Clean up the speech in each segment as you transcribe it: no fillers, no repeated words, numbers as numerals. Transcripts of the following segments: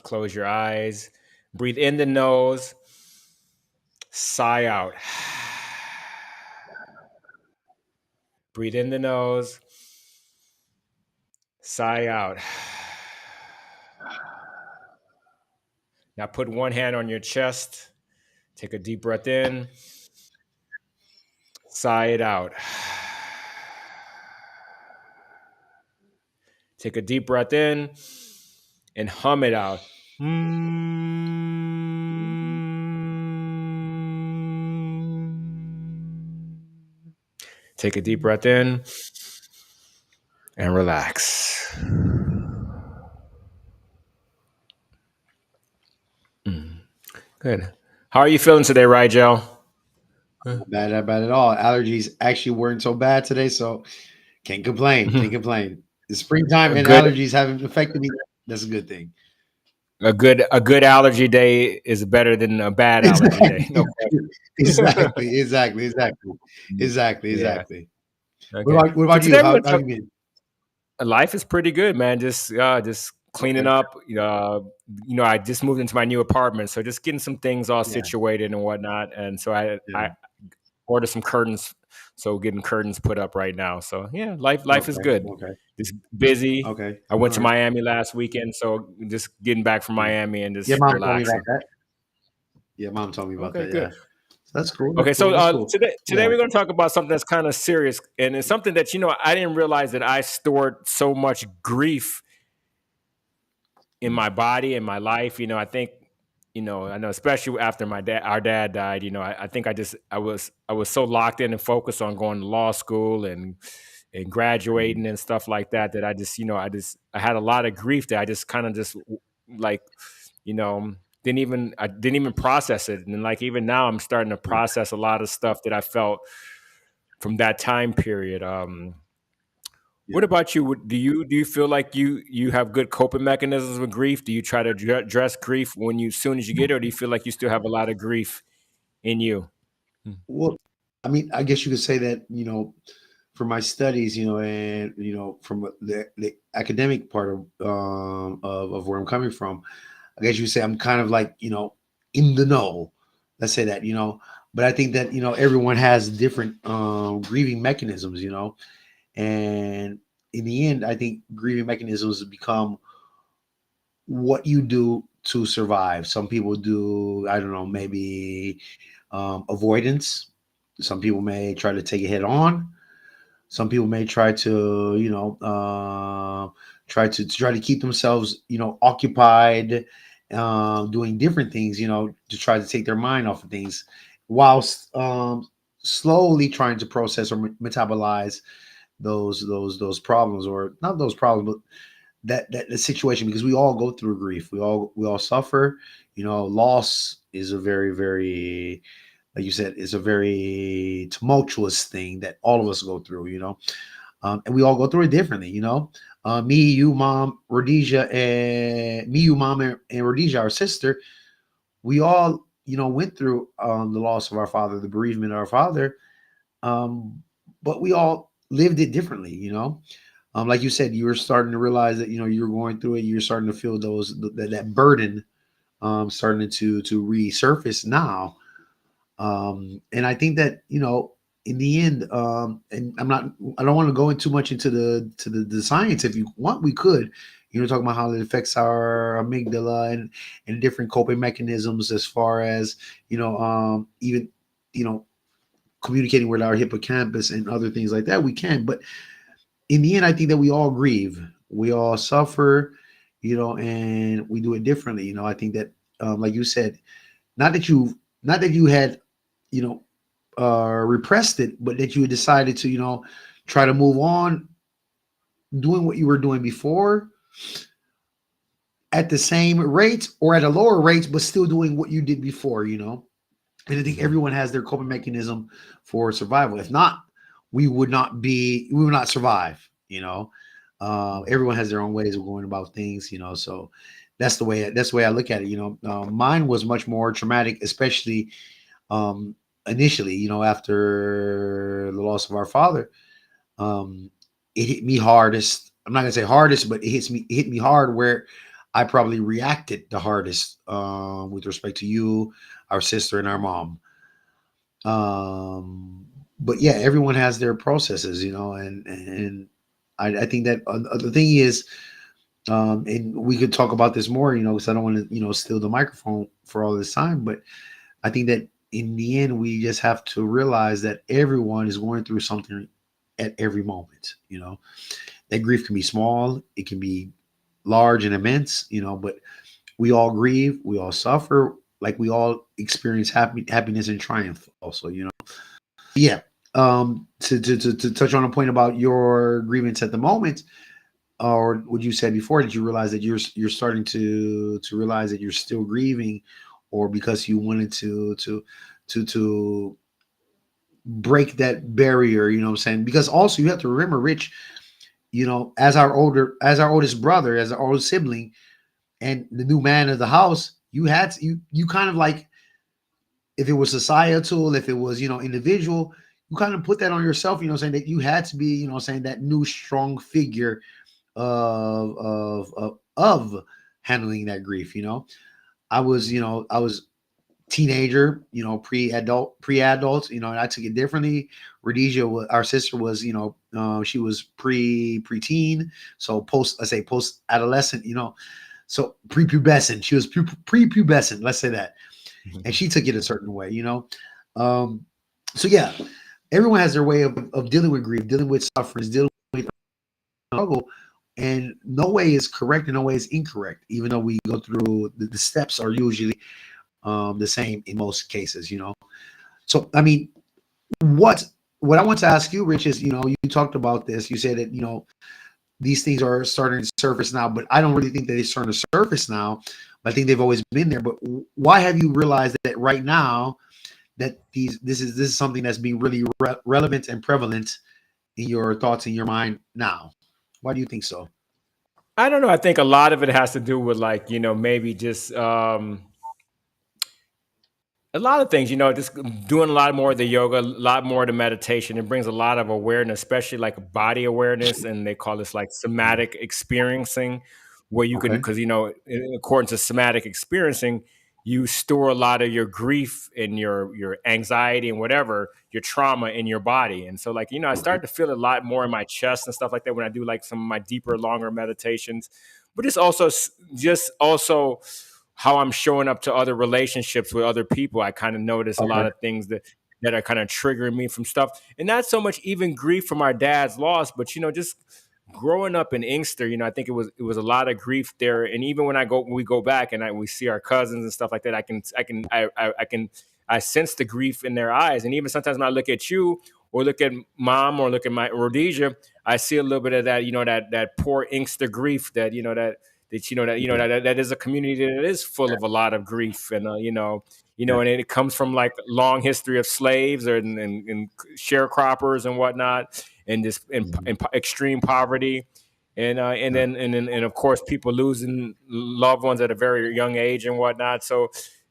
Close your eyes. Breathe in the nose. Sigh out. Breathe in the nose. Sigh out. Now put one hand on your chest. Take a deep breath in. Sigh it out. Take a deep breath in and hum it out. Take a deep breath in and relax. Good. How are you feeling today, Rigel? Not bad, not bad at all. Allergies actually weren't so bad today, so can't complain. Can't complain. It's springtime A and good allergies haven't affected me. That's a good thing. a good allergy day is better than a bad allergy day. Exactly. No question. Yeah. Exactly. Okay. What So about you? today we're gonna How talk. you been? Life is pretty good, man. Just cleaning Okay. up. I just moved into my new apartment, so just getting some things all Yeah. situated and whatnot. And so I Yeah. ordered some curtains, so getting curtains put up right now. So yeah, life is Okay. good. Okay. Just busy. Okay. I went All to right. Miami last weekend, so just getting back from Yeah. Miami and Yeah, just mom told me about relaxing. that. Yeah, mom told me about Okay, that. good. Yeah. That's cool. That's Okay, cool. so That's cool. today Yeah. we're going to talk about something that's kind of serious, and it's something that I didn't realize that I stored so much grief in my body and my life. I think, I know especially after our dad died. I think I was so locked in and focused on going to law school and graduating and stuff like that that I had a lot of grief that I just kind of just like you know I didn't even process it, and like even now I'm starting to Yeah. process a lot of stuff that I felt from that time period. What Yeah. about you? Do you feel like you have good coping mechanisms with grief? Do you try to address grief when you as soon as you get it, or do you feel like you still have a lot of grief in you? Mm. Well, I mean, I guess you could say that, for my studies, and from the academic part of where I'm coming from, I guess you would say I'm kind of like, in the know. Let's say that, but I think that, everyone has different grieving mechanisms, and in the end, I think grieving mechanisms become what you do to survive. Some people do, I don't know, maybe avoidance. Some people may try to take it head on. Some people may try to, try to keep themselves, occupied, doing different things, to try to take their mind off of things, whilst slowly trying to process or metabolize those problems, or not those problems, but that the situation, because we all go through grief. We all suffer. Loss is a very, very, like you said, is a very tumultuous thing that all of us go through. And we all go through it differently. Me, you, mom, Rhodesia, and me, you, mom, and Rhodesia, our sister. We all, went through the loss of our father, the bereavement of our father. Um, but we all lived it differently. Like you said, you were starting to realize that you were going through it. You're starting to feel that burden starting to resurface now. And I think that in the end, and I don't want to go in too much into the science. If you want, we could. Talking about how it affects our amygdala and different coping mechanisms, as far as even you know communicating with our hippocampus and other things like that. We can, but in the end, I think that we all grieve, we all suffer, and we do it differently. I think that, like you said, not that you had, you know, repressed it, but that you had decided to, try to move on, doing what you were doing before at the same rate or at a lower rate, but still doing what you did before. And I think Mhm. everyone has their coping mechanism for survival. If not, we would not survive. Everyone has their own ways of going about things. So that's the way I look at it. Mine was much more traumatic, especially initially. After the loss of our father, um, it hit me hardest. I'm not gonna say hardest, but it hit me hard, where I probably reacted the hardest with respect to you, our sister, and our mom. But yeah, everyone has their processes, and I think that the thing is, and we could talk about this more, because I don't want to, steal the microphone for all this time, but I think that in the end, we just have to realize that everyone is going through something at every moment. That grief can be small, it can be large and immense, but we all grieve, we all suffer, like we all experience happiness and triumph also, yeah. To touch on a point about your grievance at the moment, or what you said before, did you realize that you're starting to realize that you're still grieving, or because you wanted to break that barrier, what I'm saying? Because also you have to remember, Rich, as our oldest brother, as our oldest sibling, and the new man of the house, you kind of like, if it was societal, if it was, individual, you kind of put that on yourself, saying that you had to be, saying that new strong figure of handling that grief. I was teenager, pre-adult, and I took it differently. Rhodesia, our sister, was, she was preteen, so let's say post adolescent, so prepubescent. She was prepubescent, let's say that, and she took it a certain way, Um, so yeah, everyone has their way of dealing with grief, dealing with sufferings, dealing with struggle, and no way is correct and no way is incorrect. Even though we go through the steps are usually the same in most cases, So I mean, what what I want to ask you, Rich, is, you talked about this. You said that, these things are starting to surface now, but I don't really think that they're starting to surface now. I think they've always been there. But why have you realized that right now that this is something that's being really relevant and prevalent in your thoughts, in your mind now? Why do you think so? I don't know. I think a lot of it has to do with, like, maybe just a lot of things, just doing a lot more of the yoga, a lot more of the meditation. It brings a lot of awareness, especially like body awareness, and they call this like Mhm. somatic experiencing, where you can, Okay. because according to somatic experiencing, you store a lot of your grief and your anxiety and whatever your trauma in your body. And so, like, I Okay. started to feel a lot more in my chest and stuff like that when I do like some of my deeper, longer meditations. But just also how I'm showing up to other relationships with other people. I kind of notice a lot Okay. of things that are kind of triggering me from stuff, and not so much even grief from our dad's loss, but just growing up in Inkster. I think it was a lot of grief there. And even when we go back and we see our cousins and stuff like that, I sense the grief in their eyes. And even sometimes when I look at you or look at mom or look at my Rhodesia, I see a little bit of that, that poor Inkster grief that is a community that is full of a lot of grief. And Yeah. and it comes from like long history of slaves and sharecroppers and whatnot, and this Mhm. in extreme poverty. Yeah. And of course people losing loved ones at a very young age and whatnot. So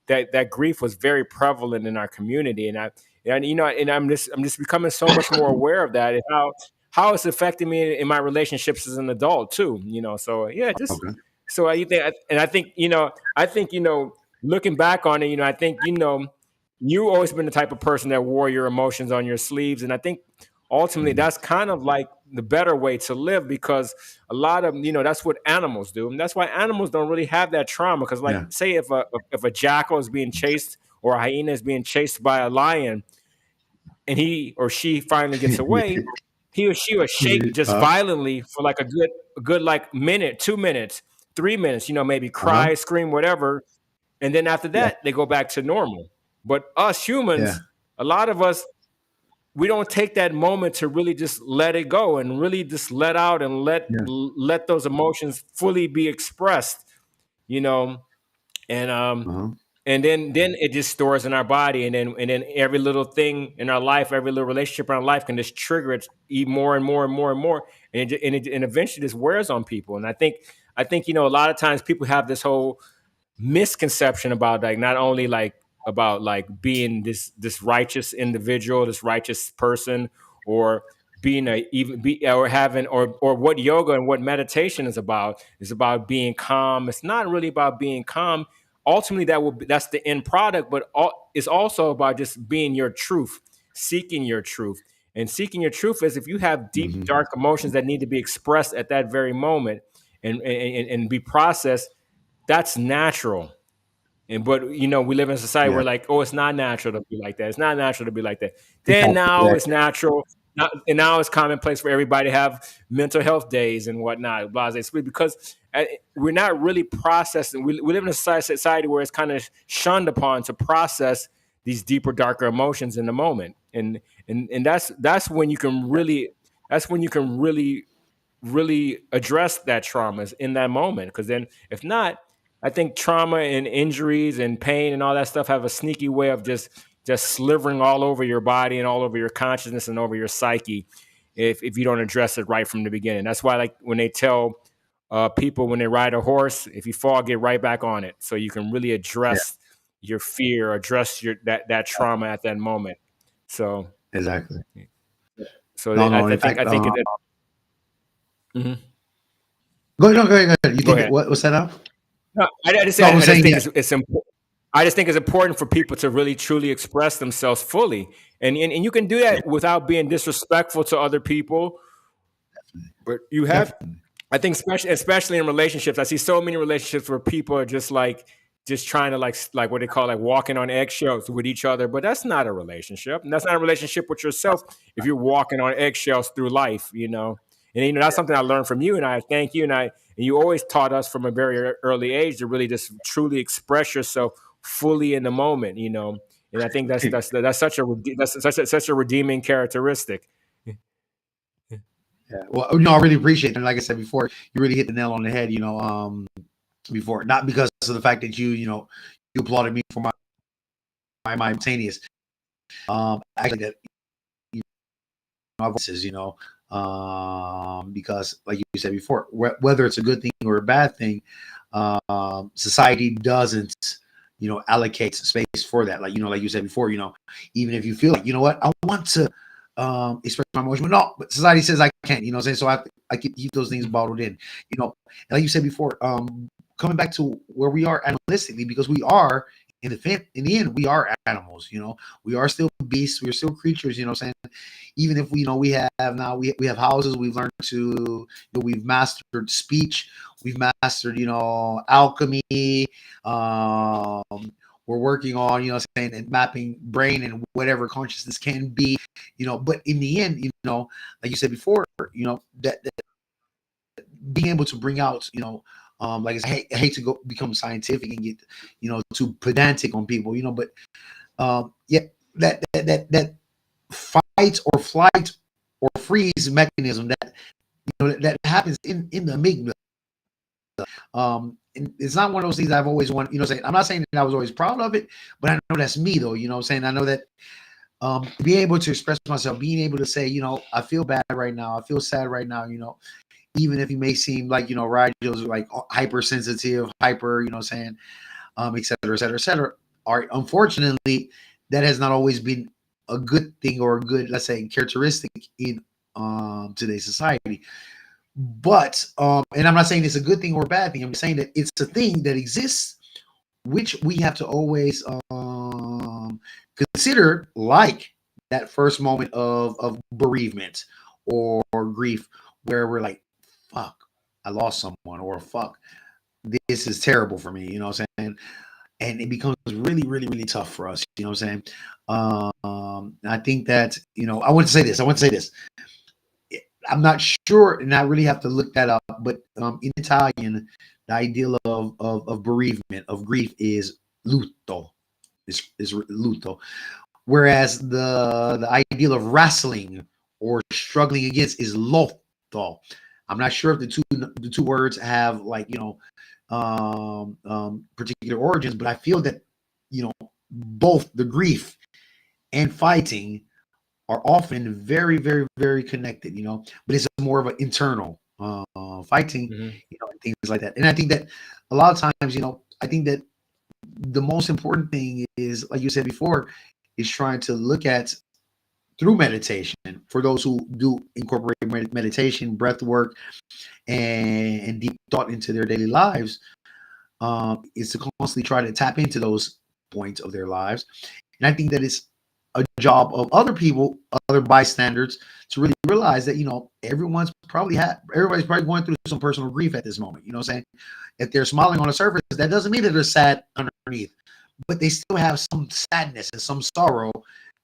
that grief was very prevalent in our community. And I'm just becoming so much more aware of that, and how it's affecting me in my relationships as an adult too. So yeah, just Okay. so I think, and I think looking back on it, I think you always been the type of person that wore your emotions on your sleeves, and I think ultimately Mhm. that's kind of like the better way to live, because a lot of that's what animals do, and that's why animals don't really have that trauma. Because, like, Yeah. say if a jackal is being chased or a hyena is being chased by a lion, and he or she finally gets away, he or she will shake just uh, violently for like a good like minute, 2 minutes, 3 minutes, maybe uh-huh. cry, scream, whatever. And then after Yeah. that, they go back to normal. But us Yeah. humans, a lot of us, we don't take that moment to really just let it go and really just let out and Yeah. let those emotions fully be expressed, you know, and Uh-huh. and then it just stores in our body, and then every little thing in our life, every little relationship in our life can just trigger it even more and more and more and more, and eventually this wears on people. And I think a lot of times people have this whole misconception about, like, not only like about like being this righteous individual, this righteous person, or being a even be or having or what yoga and what meditation is about being calm. It's not really about being calm. Ultimately, that's the end product, but it's also about just being your truth, seeking your truth. And seeking your truth is if you have deep, Hmm. dark emotions that need to be expressed at that very moment and be processed, that's natural. And but we live in a society Yeah, where like, oh, it's not natural to be like that. It's not natural to be like that. Then now it's exactly. natural. And now it's commonplace for everybody to have mental health days and whatnot, blase speak, because we're not really processing. We live in a society where it's kind of shunned upon to process these deeper, darker emotions in the moment, and that's when you can really really address that traumas in that moment. Because then, if not, I think trauma and injuries and pain and all that stuff have a sneaky way of just slivering all over your body and all over your consciousness and over your psyche if you don't address it right from the beginning. That's why, like when they tell people when they ride a horse, if you fall, get right back on it, so you can really Yeah, address your fear, address that trauma at that moment. So exactly. so No, I, no. I In think fact, I think it. Mhm. go ahead, no, go ahead, go ahead. You Go think ahead. what's that up? No, No, I was I just saying, think yeah, it's important. I just think it's important for people to really truly express themselves fully, and you can do yeah, that without being disrespectful to other people. But you have, definitely. I think, especially in relationships, I see so many relationships where people are just trying to like what they call like walking on eggshells with each other. But that's not a relationship, and that's not a relationship with yourself if you're walking on eggshells through life. And that's something I learned from you, and I thank you. And you always taught us from a very early age to really just truly express yourself fully in the moment. And I think that's such a redeeming characteristic. Yeah. Well, no, I really appreciate it. And like I said before, you really hit the nail on the head. Before, not because of the fact that you applauded me for my spontaneous. Actually, that my voices, because like you said before, whether it's a good thing or a bad thing, society doesn't, allocate space for that. Like you said before, even if you feel like, what, I want to express my emotion, but no, but society says I can't, what I'm saying? So I keep those things bottled in, and like you said before, coming back to where we are animalistically, because we are in the end, we are animals, we are still beasts, we're still creatures, what I'm saying? Even if we have now we have houses, we've learned to, we've mastered speech, we've mastered, alchemy, um we're working on, saying, and mapping brain and whatever consciousness can be, but in the end, like you said before, that being able to bring out, like I hate to go become scientific and get, too pedantic on people, but yeah, that fight or flight or freeze mechanism that that happens in the amygdala. And it's not one of those things I've always wanted. Saying, I'm not saying that I was always proud of it, but I know that's me though. I'm saying, I know that being able to express myself, being able to say, I feel bad right now, I feel sad right now. Even if you may seem like Rigel's like hypersensitive, hyper, saying, et cetera, et cetera, et cetera. Are unfortunately that has not always been a good thing or a good, let's say, characteristic in today's society. But and I'm not saying it's a good thing or a bad thing. I'm saying that it's a thing that exists, which we have to always consider, like that first moment of bereavement or grief, where we're like, "Fuck, I lost someone," or "Fuck, this is terrible for me." What I'm saying? And it becomes really, really, really tough for us. What I'm saying? I think that I want to say this. I'm not sure, and I really have to look that up. But in Italian, the ideal of bereavement, of grief, is lutto. Is lutto. Whereas the ideal of wrestling or struggling against is lotto. I'm not sure if the two words have, like, particular origins, but I feel that both the grief and fighting are often very, very, very connected. But it's more of an internal fighting, Mhm. and things like that. And I think that a lot of times, I think that the most important thing is, like you said before, is trying to look at through meditation. For those who do incorporate meditation, breath work, and deep thought into their daily lives, is to constantly try to tap into those points of their lives. And I think that it's a job of other people, other bystanders, to really realize that, everybody's probably going through some personal grief at this moment. You know what I'm saying? If they're smiling on the surface, that doesn't mean that they're sad underneath, but they still have some sadness and some sorrow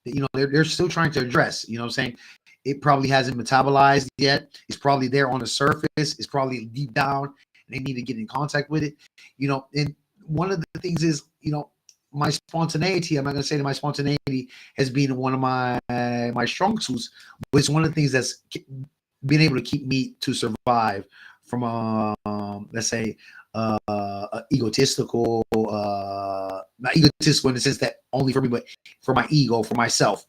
that, they're still trying to address. You know what I'm saying? It probably hasn't metabolized yet. It's probably there on the surface. It's probably deep down, and they need to get in contact with it. And one of the things is, my spontaneity. I'm not gonna say that my spontaneity has been one of my strong suits, but it's one of the things that's been able to keep me to survive from let's say egotistical, not egotistical in the sense that only for me, but for my ego, for myself.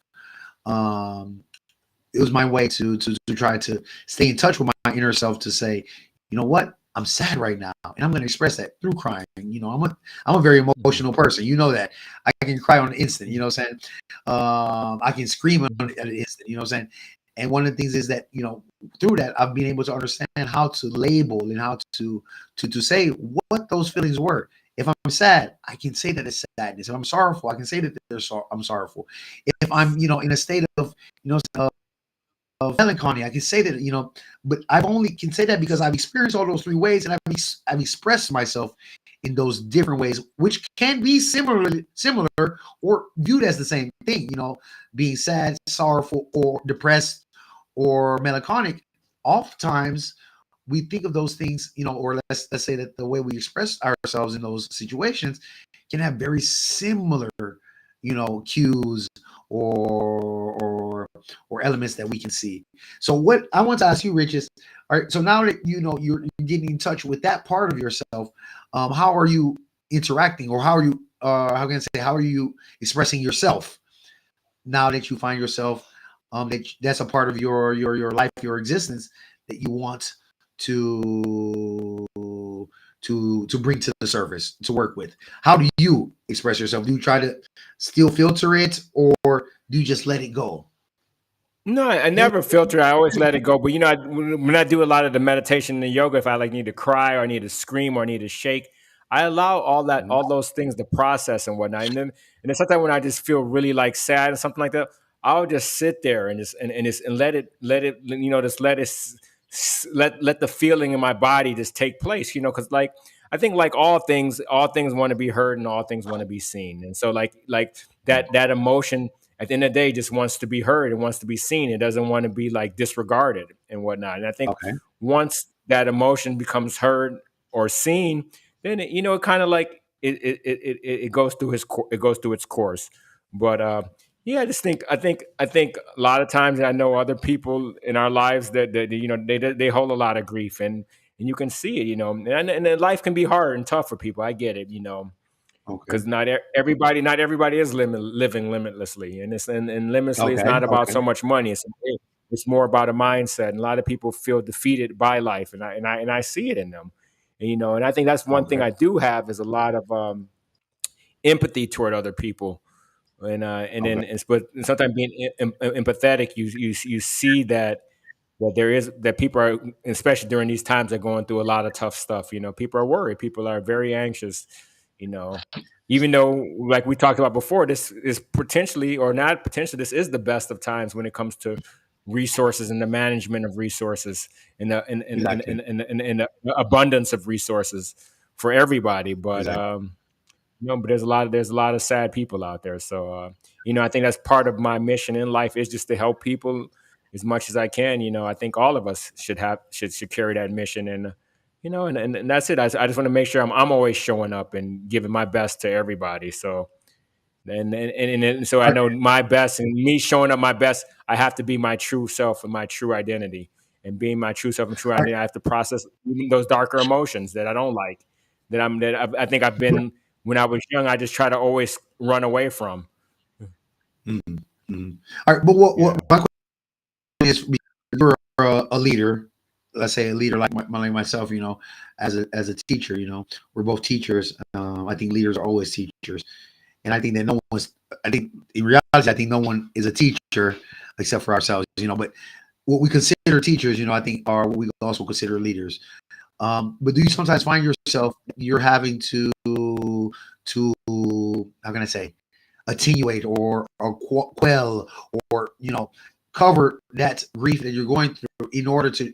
It was my way to try to stay in touch with my inner self, to say, you know what, I'm sad right now, and I'm going to express that through crying. I'm a very emotional person. You know that. I can cry on an instant. You know what I'm saying? I can scream at an instant. You know what I'm saying? And one of the things is that, through that, I've been able to understand how to label and how to say what those feelings were. If I'm sad, I can say that it's sadness. If I'm sorrowful, I can say that I'm sorrowful. If I'm, in a state of, of melancholy, I can say that, but I've only can say that because I've experienced all those three ways, and I've expressed myself in those different ways, which can be similar or viewed as the same thing, being sad, sorrowful, or depressed, or melancholic. Oftentimes we think of those things, or let's say that the way we express ourselves in those situations can have very similar, cues or elements that we can see. So what I want to ask you, Rich, is, all right, so now that you're getting in touch with that part of yourself, how are you interacting, or how are you how can I say, how are you expressing yourself now that you find yourself, that's a part of your life, your existence, that you want to bring to the surface, to work with? How do you express yourself? Do you try to still filter it, or do you just let it go? No, I never filter. I always let it go. But when I do a lot of the meditation and the yoga, if I like need to cry or I need to scream or I need to shake, I allow all those things to process and whatnot. And then sometimes when I just feel really like sad and something like that, I'll just sit there and just let it just let the feeling in my body just take place. Because like I think like all things want to be heard and all things want to be seen. And so like that emotion at the end of the day just wants to be heard and wants to be seen. It doesn't want to be like disregarded and whatnot. And I think Okay. once that emotion becomes heard or seen, then it kind of like it goes through it goes through its course. But yeah, I think a lot of times, and I know other people in our lives that they hold a lot of grief, and you can see it, and then life can be hard and tough for people. I get it, Okay. because not everybody is living limitlessly, and limitlessly is Okay. not about Okay. so much money. It's more about a mindset, and a lot of people feel defeated by life, and I see it in them, and I think that's one thing Okay. I do have is a lot of empathy toward other people, and Okay. then but sometimes being empathetic, you see that there is that people are, especially during these times, are going through a lot of tough stuff. People are worried, people are very anxious, you know even though, like we talked about before, this is potentially, or not potentially, this is the best of times when it comes to resources and the management of resources, and Exactly. the abundance of resources for everybody. But Exactly. but there's a lot of sad people out there. So I think that's part of my mission in life, is just to help people as much as I can. I think all of us should carry that mission, and that's it. I just want to make sure I'm always showing up and giving my best to everybody. So and so I All right. know my best, and me showing up my best, I have to be my true self and my true identity. And being my true self and true All right. identity, I have to process even those darker emotions that I don't like, I think I've been when I was young. I just try to always run away from. Mhm. Mhm. All right. But what Yeah. my question is, you're a leader, let's say a leader like myself, as a teacher, we're both teachers. I think leaders are always teachers. And I think that I think in reality, I think no one is a teacher except for ourselves, but what we consider teachers, I think are what we also consider leaders. But do you sometimes find yourself you're having to how can I say attenuate or quell or cover that grief that you're going through in order to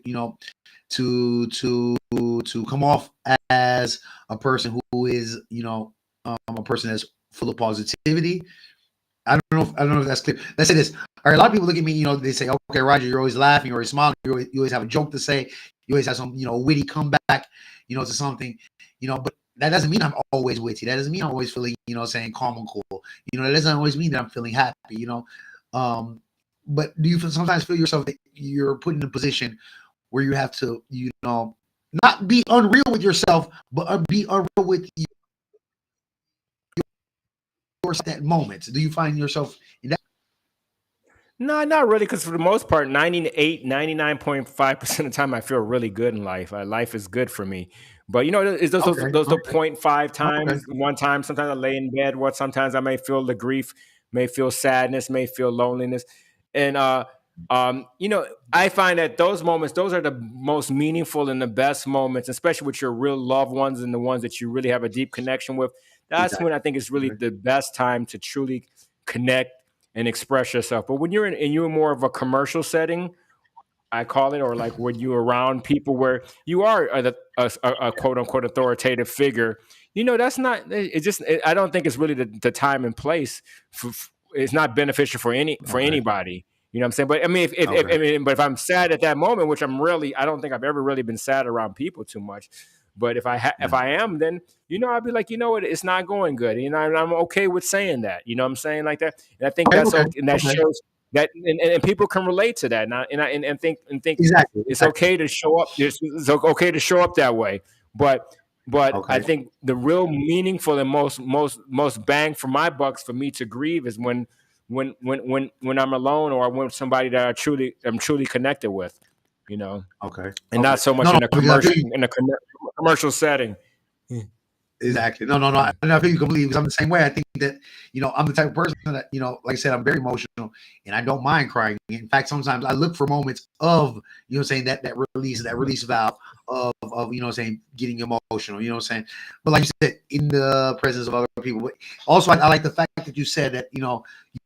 to come off as a person who is a person that's full of positivity. I don't know if that's clear. Let's say this. All right, a lot of people look at me, they say, okay, Roger, you're always laughing, you're always smiling, you always have a joke to say, you always have some, witty comeback, to something, but that doesn't mean I'm always witty. That doesn't mean I'm always feeling, saying calm and cool. That doesn't always mean that I'm feeling happy. But do you sometimes feel yourself that you're put in a position where you have to, not be unreal with yourself, but be unreal with that moment? Do you find yourself in that? No, not really, because for the most part, 99.5% of the time, I feel really good in life. Life is good for me. But is Okay, those the okay, 0.5 okay. times, one time, sometimes I lay in bed, what sometimes I may feel the grief, may feel sadness, may feel loneliness. And I find that those moments, those are the most meaningful and the best moments, especially with your real loved ones and the ones that you really have a deep connection with. That's Exactly. when I think it's really Okay. the best time to truly connect and express yourself. But when you're more of a commercial setting, I call it, or like when you're around people where you are a quote unquote authoritative figure, that's not. I don't think it's really the time and place. It's not beneficial for Okay. anybody. You know what I'm saying? But I mean, Okay. but if I'm sad at that moment, which I don't think I've ever really been sad around people too much. But if Yeah. I am, then I'll be like, what, it's not going good. And I'm okay with saying that. You know what I'm saying, like that. And I think Okay. that's Okay. okay, and that Okay. shows that, and people can relate to that, and think Exactly. it's Exactly. okay to show up. It's okay to show up that way. But I Okay. think the real meaningful and most bang for my bucks for me to grieve is when I'm alone or when somebody that I'm truly connected with. You know Okay. and Okay. not so much No, no, in a because I feel commercial you. setting. Exactly. No, no, no. And I feel you completely because I'm the same way. I think that, I'm the type of person that, like I said, I'm very emotional and I don't mind crying. In fact, sometimes I look for moments of, saying that release valve of, saying getting emotional, But like you said, in the presence of other people. But also, I like the fact that you said that,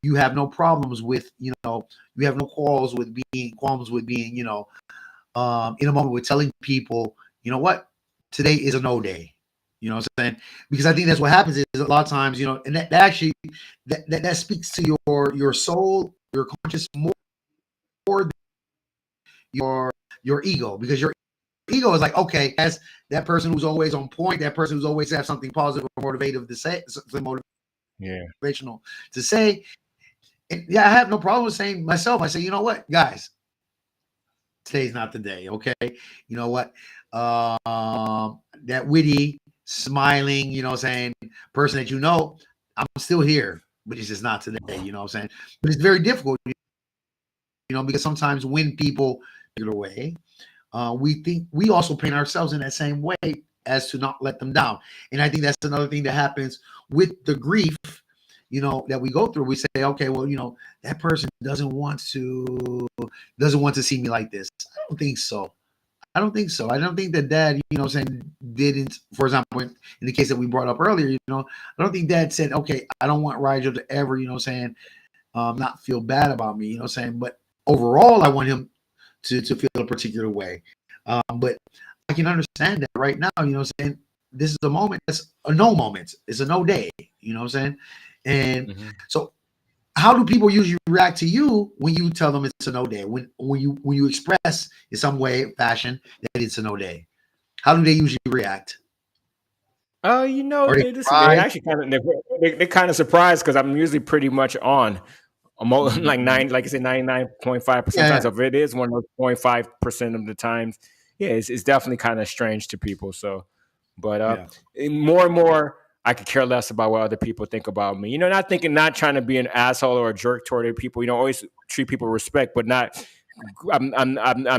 you have no problems with, you have no qualms with being, in a moment with telling people, what, today is a no day. You know what I'm saying? Because I think that's what happens is a lot of times, and that actually that speaks to your soul, your conscious more than your ego, because your ego is like, okay, as that person who's always on point, that person who's always have something positive or motivative to say, something Yeah. motivational to say. And yeah, I have no problem with saying myself. I say, you know what, guys, today's not the day. Okay, you know what? That witty, smiling, saying person that I'm still here, but it's just not today. You know what I'm saying? But it's very difficult, because sometimes when people get away, we think we also paint ourselves in that same way as to not let them down. And I think that's another thing that happens with the grief, that we go through. We say, okay, well, that person doesn't want to see me like this. I don't think so. I don't think so. I don't think that dad, didn't, for example, in the case that we brought up earlier, I don't think dad said, okay, I don't want Rigel to ever, not feel bad about me, but overall, I want him to feel a particular way. But I can understand that right now, this is a moment that's a no moment. It's a no day, And Mhm. so how do people usually react to you when you tell them it's a no day? When you express in some way, fashion that it's a no day, how do they usually react? Are they They surprised? actually they're kind of surprised because I'm usually pretty much on. Like Mm-hmm. like I said, 99.5% Yeah, times. So if it is one of those 0.5% of the times, yeah, it's definitely kind of strange to people. So, but yeah, more and more, I could care less about what other people think about me. Not trying to be an asshole or a jerk toward other people. Always treat people with respect, but not. I'm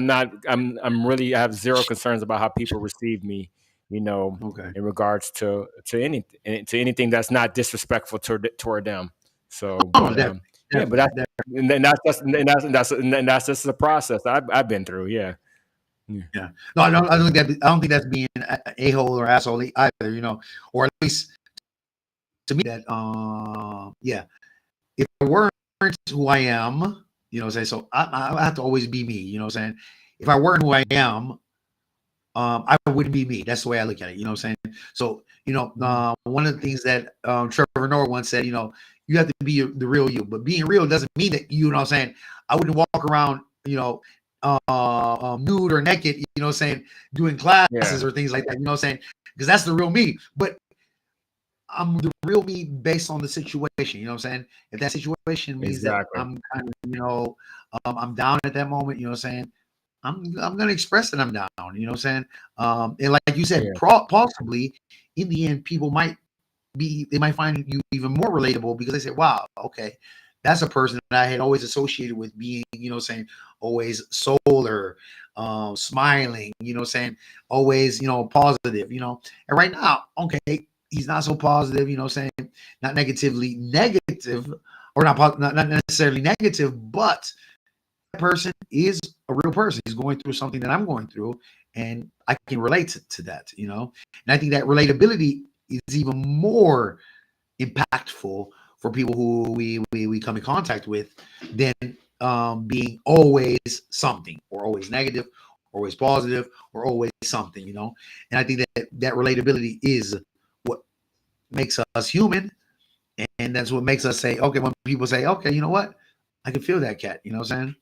not. I'm really. I have zero concerns about how people receive me. You know, okay. in regards to anything that's not disrespectful toward them. So, Oh, but definitely. Yeah, but definitely, that's and that's just the process I've been through. Yeah. Yeah. yeah. No, I don't think that's being a hole or asshole either. Or at least to me that yeah, if I weren't who I am, say so I have to always be me. Saying if I weren't who I am, I wouldn't be me. That's the way I look at it. Saying so. Mhm. One of the things that Trevor Noah once said, you have to be the real you, but being real doesn't mean that saying I wouldn't walk around, nude or naked, saying doing classes Yeah. or things like that, saying because that's the real me. But I'm the real me based on the situation. If that situation means that Exactly. I'm kind of, I'm down at that moment, saying I'm gonna express that I'm down. And like you said, Yeah. possibly in the end, people they might find you even more relatable because they say, "Wow, okay, that's a person that I had always associated with being, saying always solar, smiling, saying always, positive, And right now, okay, he's not so positive, saying not negatively negative or not necessarily negative, but person is a real person. He's going through something that I'm going through, and I can relate to that, And I think that relatability is even more impactful for people who we come in contact with than being always something or always negative, or always positive, or always something, And I think that relatability is what makes us human, and that's what makes us say, okay, when people say, okay, you know what, I can feel that cat, you know what I'm saying?